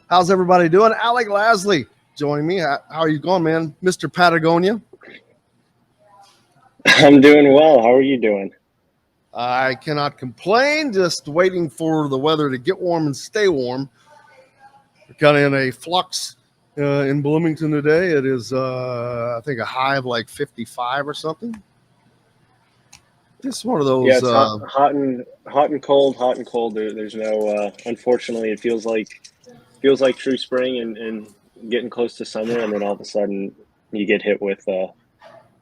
How's everybody doing? Alec Lasley joining me. How are you going, man? Mr. Patagonia. I'm doing well. How are you doing? I cannot complain. Just waiting for the weather to get warm and stay warm. We're kind of in a flux in Bloomington today. It is, I think, a high of like 55 or something. Just one of those. Yeah, it's hot and cold, hot and cold. There's no. Unfortunately, it feels like true spring and getting close to summer, and then all of a sudden you get hit with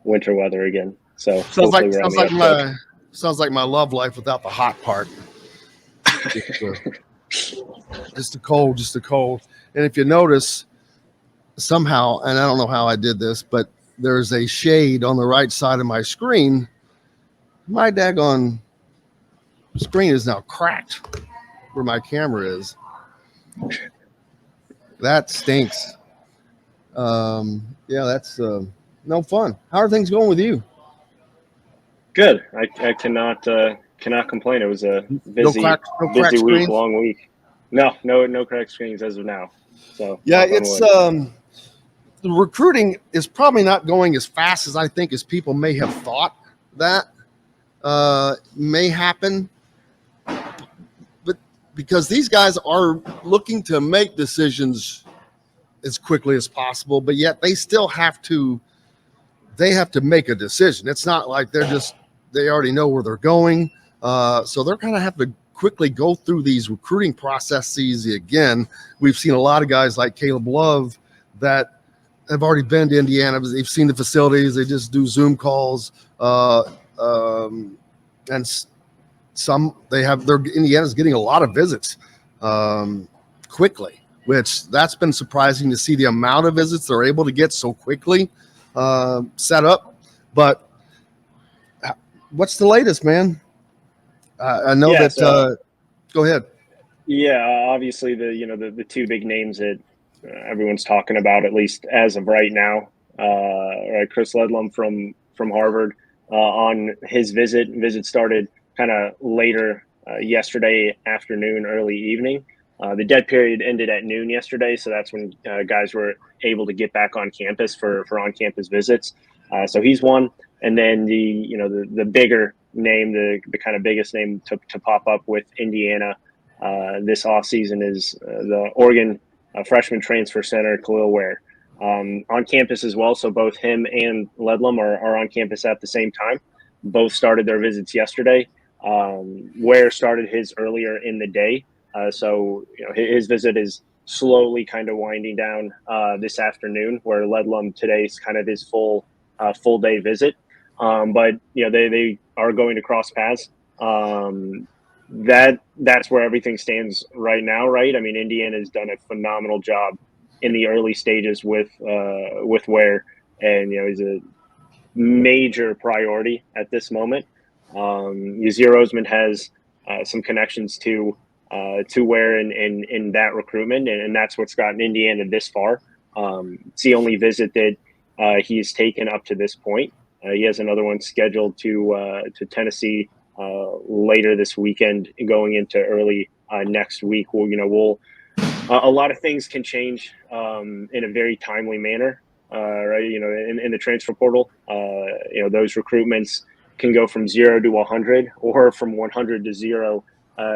winter weather again. So sounds hopefully like we're on sounds the like uptick. my love life without the hot part. Just the cold, just the cold. And if you notice, somehow, and I don't know how I did this, but there's a shade on the right side of my screen. My daggone screen is now cracked where my camera is. That stinks. Yeah, that's no fun. How are things going with you? Good. I cannot complain. It was a No busy crack busy week, screens. long week. No cracked screens as of now. So Yeah, knock on it's wood. the recruiting is probably not going as fast as I think as people may have thought that may happen, but because these guys are looking to make decisions as quickly as possible, but yet they have to make a decision. It's not like they already know where they're going, so they're kind of have to quickly go through these recruiting processes again. We've seen a lot of guys like Caleb Love that have already been to Indiana. They've seen the facilities. They just do Zoom calls, and some Indiana's getting a lot of visits quickly, which that's been surprising to see the amount of visits they're able to get so quickly set up. But what's the latest, man? I know Yeah. that. So Go ahead. yeah, obviously the two big names that everyone's talking about, at least as of right now, right? Chris Ledlum from Harvard on his visit. Visit started kind of later yesterday afternoon, early evening. The dead period ended at noon yesterday, so that's when guys were able to get back on campus for on campus visits. So he's one, and then the bigger name, the kind of biggest name to pop up with Indiana this offseason is the Oregon freshman transfer center, Khalil Ware, on campus as well. So both him and Ledlum are on campus at the same time. Both started their visits yesterday. Ware started his earlier in the day. So his visit is slowly kind of winding down this afternoon, where Ledlum today is kind of his full day visit. But they are going to cross paths. That's where everything stands right now, right? I mean, Indiana has done a phenomenal job in the early stages with Ware, and he's a major priority at this moment. Yazir Osman has some connections to Ware in that recruitment, and that's what's gotten Indiana this far. It's the only visit that he's taken up to this point. He has another one scheduled to Tennessee later this weekend, going into early next week. We'll a lot of things can change in a very timely manner, right? In the transfer portal, those recruitments can go from 0 to 100, or from 100 to 0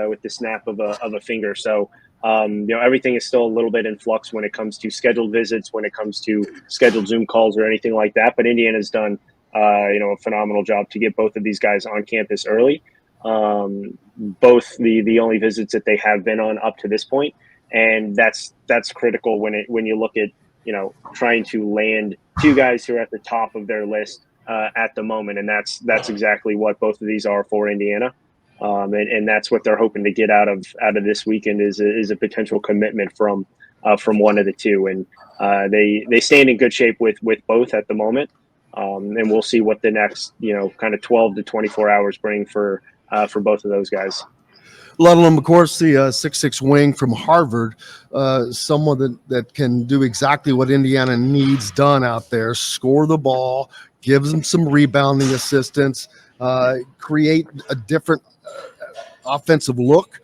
with the snap of a finger. So everything is still a little bit in flux when it comes to scheduled visits, when it comes to scheduled Zoom calls or anything like that. But Indiana's done a phenomenal job to get both of these guys on campus early. Both the only visits that they have been on up to this point, and that's critical when you look at trying to land two guys who are at the top of their list at the moment, and that's exactly what both of these are for Indiana. And that's what they're hoping to get out of this weekend is a potential commitment from one of the two, and they stand in good shape with both at the moment. And we'll see what the next kind of 12 to 24 hours bring for both of those guys. Ludlam, of course, the 6'6" wing from Harvard, someone that can do exactly what Indiana needs done out there: score the ball, gives them some rebounding assistance, create a different offensive look.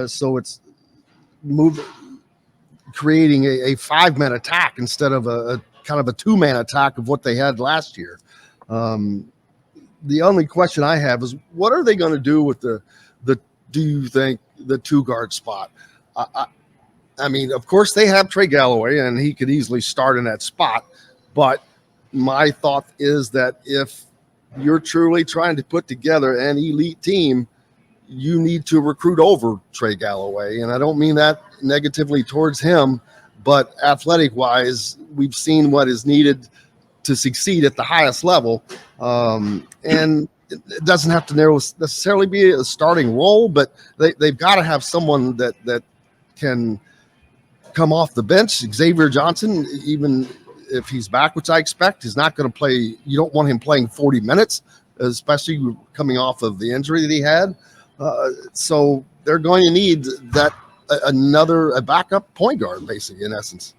So it's creating a 5-man attack instead of a kind of a 2-man attack of what they had last year. The only question I have is, what are they going to do with the do you think the 2-guard spot? I mean, of course they have Trey Galloway and he could easily start in that spot, but my thought is that if you're truly trying to put together an elite team, you need to recruit over Trey Galloway. And I don't mean that negatively towards him, but athletic wise, we've seen what is needed to succeed at the highest level. And it doesn't have to necessarily be a starting role, but they've got to have someone that can come off the bench. Xavier Johnson, even if he's back, which I expect, he's not going to play. You don't want him playing 40 minutes, especially coming off of the injury that he had. So they're going to need a backup point guard, basically, in essence.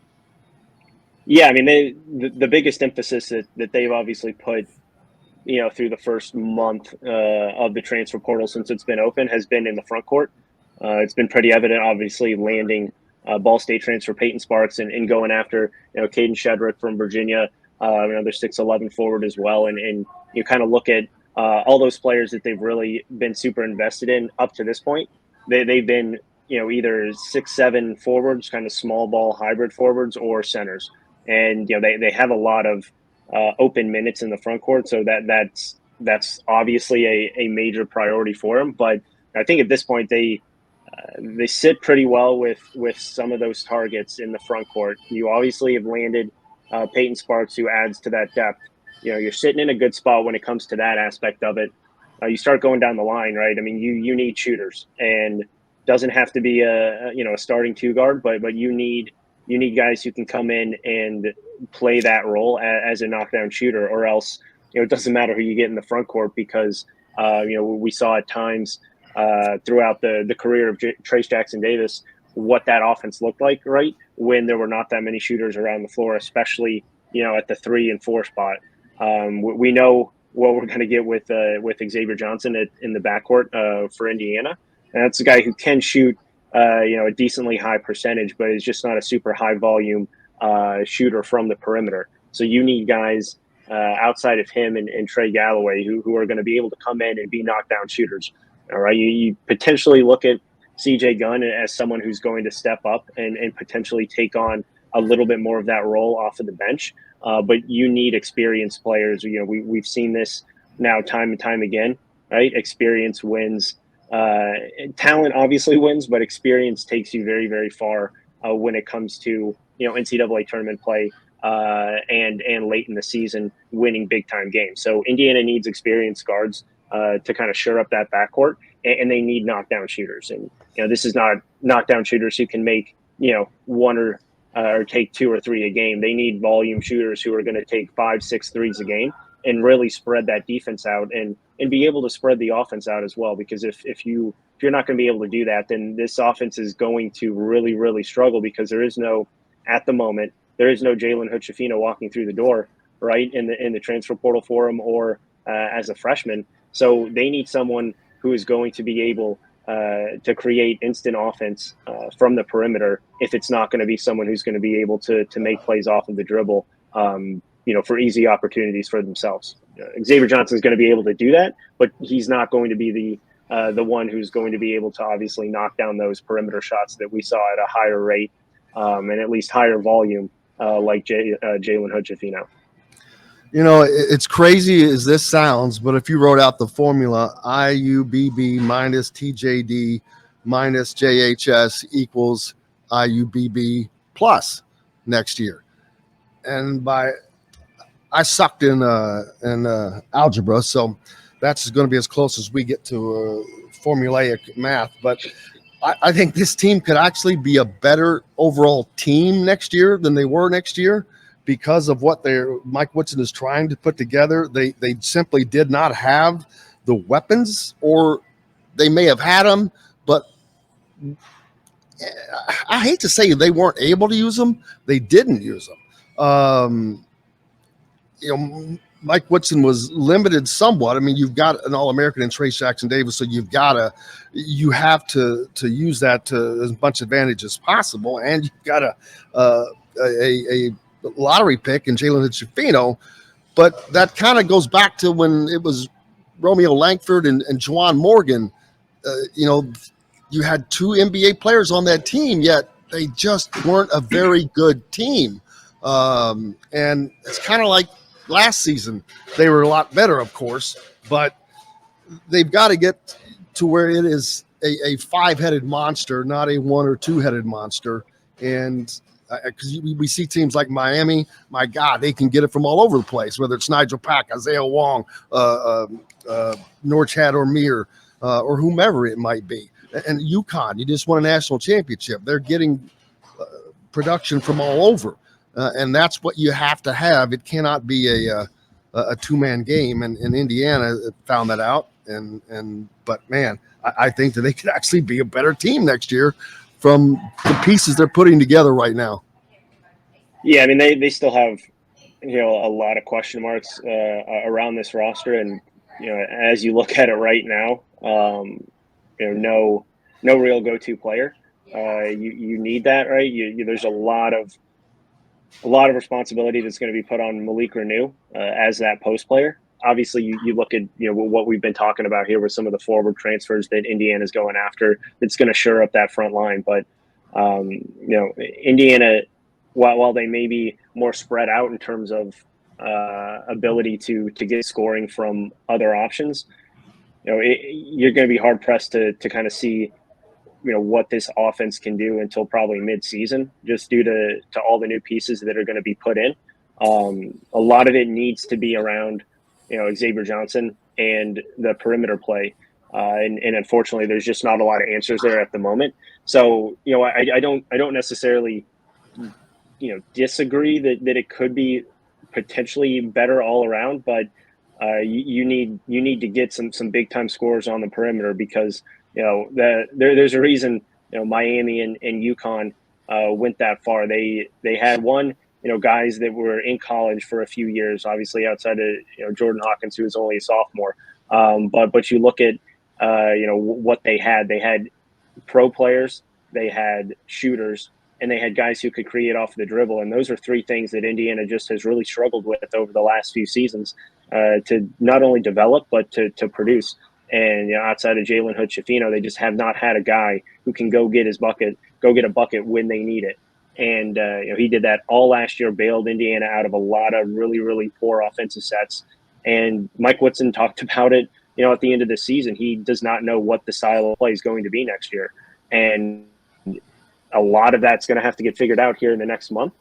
Yeah, I mean, the biggest emphasis that they've obviously put, through the first month of the transfer portal since it's been open has been in the front court. It's been pretty evident, obviously, landing Ball State transfer Peyton Sparks and going after, Caden Shedrick from Virginia, another 6'11" forward as well. And you kind of look at all those players that they've really been super invested in up to this point. They've been, either 6'7" forwards, kind of small ball hybrid forwards, or centers. And, they have a lot of open minutes in the front court. So that's obviously a major priority for them. But I think at this point, they sit pretty well with some of those targets in the front court. You obviously have landed Peyton Sparks, who adds to that depth. You're sitting in a good spot when it comes to that aspect of it. You start going down the line, right? I mean, you need shooters, and doesn't have to be a starting 2-guard, but you need guys who can come in and play that role as a knockdown shooter, or else it doesn't matter who you get in the front court, because we saw at times throughout the career of Trace Jackson Davis what that offense looked like, right, when there were not that many shooters around the floor, especially at the 3 and 4 spot. We know what we're going to get with Xavier Johnson in the backcourt for Indiana, and that's a guy who can shoot a decently high percentage, but is just not a super high volume shooter from the perimeter. So you need guys outside of him and Trey Galloway who are going to be able to come in and be knockdown shooters. All right, you potentially look at CJ Gunn as someone who's going to step up and potentially take on a little bit more of that role off of the bench. But you need experienced players. We've seen this now time and time again, right? Experience wins. Talent obviously wins, but experience takes you very, very far when it comes to NCAA tournament play and late in the season winning big time games. So Indiana needs experienced guards to kind of shore up that backcourt, and they need knockdown shooters. And this is not knockdown shooters who can make one or take 2 or 3 a game. They need volume shooters who are going to take 5, 6 threes a game and really spread that defense out and be able to spread the offense out as well. Because if you're not going to be able to do that, then this offense is going to really, really struggle, because at the moment, there is no Jalen Hood-Schifino walking through the door, right, in the transfer portal for him or as a freshman. So they need someone who is going to be able to create instant offense from the perimeter, if it's not going to be someone who's going to be able to make plays off of the dribble, for easy opportunities for themselves. Xavier Johnson is going to be able to do that, but he's not going to be the one who's going to be able to obviously knock down those perimeter shots that we saw at a higher rate and at least higher volume like Jalen Hood-Schifino. It's crazy as this sounds, but if you wrote out the formula, IUBB minus TJD minus JHS equals IUBB plus next year. And I sucked in algebra, so that's going to be as close as we get to formulaic math. But I think this team could actually be a better overall team next year than they were next year, because of what Mike Woodson is trying to put together. They simply did not have the weapons, or they may have had them, but I hate to say they weren't able to use them. They didn't use them. Mike Woodson was limited somewhat. I mean, you've got an All-American in Trace Jackson Davis, so you have to use that to as much advantage as possible, and you've got a lottery pick in Jalen Hood-Schifino. But that kind of goes back to when it was Romeo Langford and Juwan Morgan. You had 2 NBA players on that team, yet they just weren't a very good team. And it's kind of like last season. They were a lot better, of course, but they've got to get to where it is a 5-headed monster, not a 1 or 2-headed monster. And because we see teams like Miami, my God, they can get it from all over the place, whether it's Nigel Pack, Isaiah Wong, Norchad or Mir, or whomever it might be. And UConn, you just won a national championship. They're getting production from all over. And that's what you have to have. It cannot be a two-man game. And Indiana found that out. But man, I think that they could actually be a better team next year from the pieces they're putting together right now. Yeah, I mean, they still have, a lot of question marks around this roster. And, as you look at it right now, no real go-to player. You need that, right? There's a lot of responsibility that's going to be put on Malik Renew as that post player. Obviously, you look at what we've been talking about here with some of the forward transfers that Indiana's going after. It's going to shore up that front line, but Indiana, while they may be more spread out in terms of ability to get scoring from other options, you're going to be hard pressed to kind of see what this offense can do until probably mid-season, just due to all the new pieces that are going to be put in. A lot of it needs to be around, Xavier Johnson and the perimeter play. And unfortunately, there's just not a lot of answers there at the moment. So, I don't necessarily, disagree that it could be potentially better all around, but you need to get some big time scores on the perimeter, because there's a reason Miami and UConn went that far. They had one guys that were in college for a few years, obviously outside of Jordan Hawkins, who was only a sophomore. But you look at what they had pro players, they had shooters, and they had guys who could create off the dribble. And those are 3 things that Indiana just has really struggled with over the last few seasons to not only develop, but to produce. And outside of Jalen Hood-Schifino, they just have not had a guy who can go get a bucket when they need it. And he did that all last year, bailed Indiana out of a lot of really, really poor offensive sets. And Mike Woodson talked about it, at the end of the season. He does not know what the style of play is going to be next year. And a lot of that's going to have to get figured out here in the next month.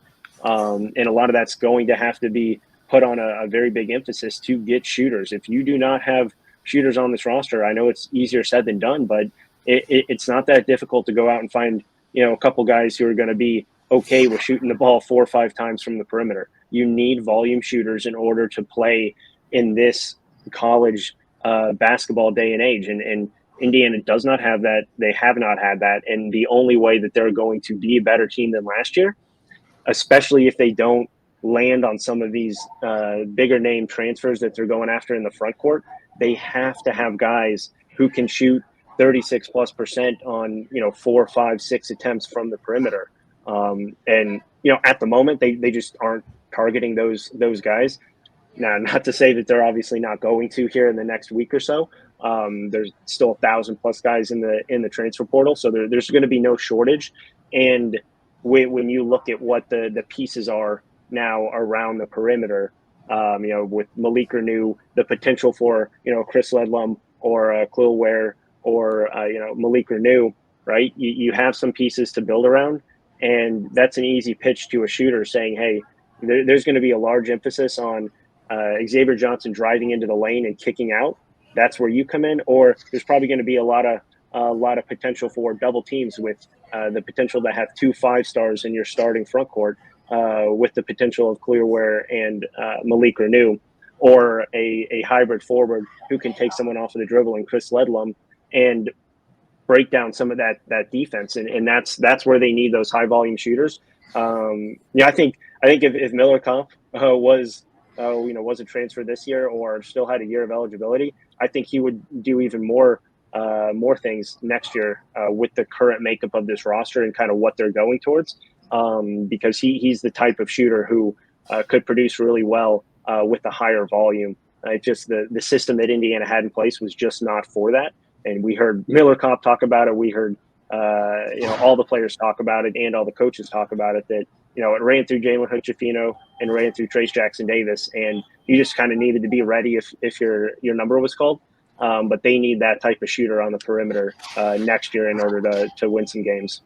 And a lot of that's going to have to be put on a very big emphasis to get shooters. If you do not have shooters on this roster, I know it's easier said than done, but it's not that difficult to go out and find, a couple guys who are going to be okay with shooting the ball 4 or 5 times from the perimeter. You need volume shooters in order to play in this college basketball day and age. And Indiana does not have that. They have not had that. And the only way that they're going to be a better team than last year, especially if they don't land on some of these bigger name transfers that they're going after in the front court, they have to have guys who can shoot 36+% on 4, 5, 6 attempts from the perimeter. And at the moment they just aren't targeting those guys. Now, not to say that they're obviously not going to here in the next week or so. There's still 1,000+ guys in the transfer portal, so there's going to be no shortage. And when you look at what the pieces are now around the perimeter, with Malik Renew, the potential for Chris Ledlum or Khalil Ware or Malik Renew, right? You have some pieces to build around, and that's an easy pitch to a shooter saying, hey, there's going to be a large emphasis on Xavier Johnson driving into the lane and kicking out. That's where you come in. Or there's probably going to be a lot of potential for double teams with the potential to have 2 5-stars in your starting front court, with the potential of Clearware and Malik Renew, or a hybrid forward who can take someone off of the dribble and Chris Ledlum and break down some of that defense. And that's where they need those high volume shooters. I think if Miller Komp was wasn't transferred this year or still had a year of eligibility, I think he would do even more things next year with the current makeup of this roster and kind of what they're going towards. Because he's the type of shooter who could produce really well with a higher volume. Just the system that Indiana had in place was just not for that. And we heard Miller Kopp talk about it. We heard all the players talk about it and all the coaches talk about it, that it ran through Jalen Hood-Schifino and ran through Trace Jackson Davis, and you just kind of needed to be ready if your number was called. But they need that type of shooter on the perimeter next year in order to win some games.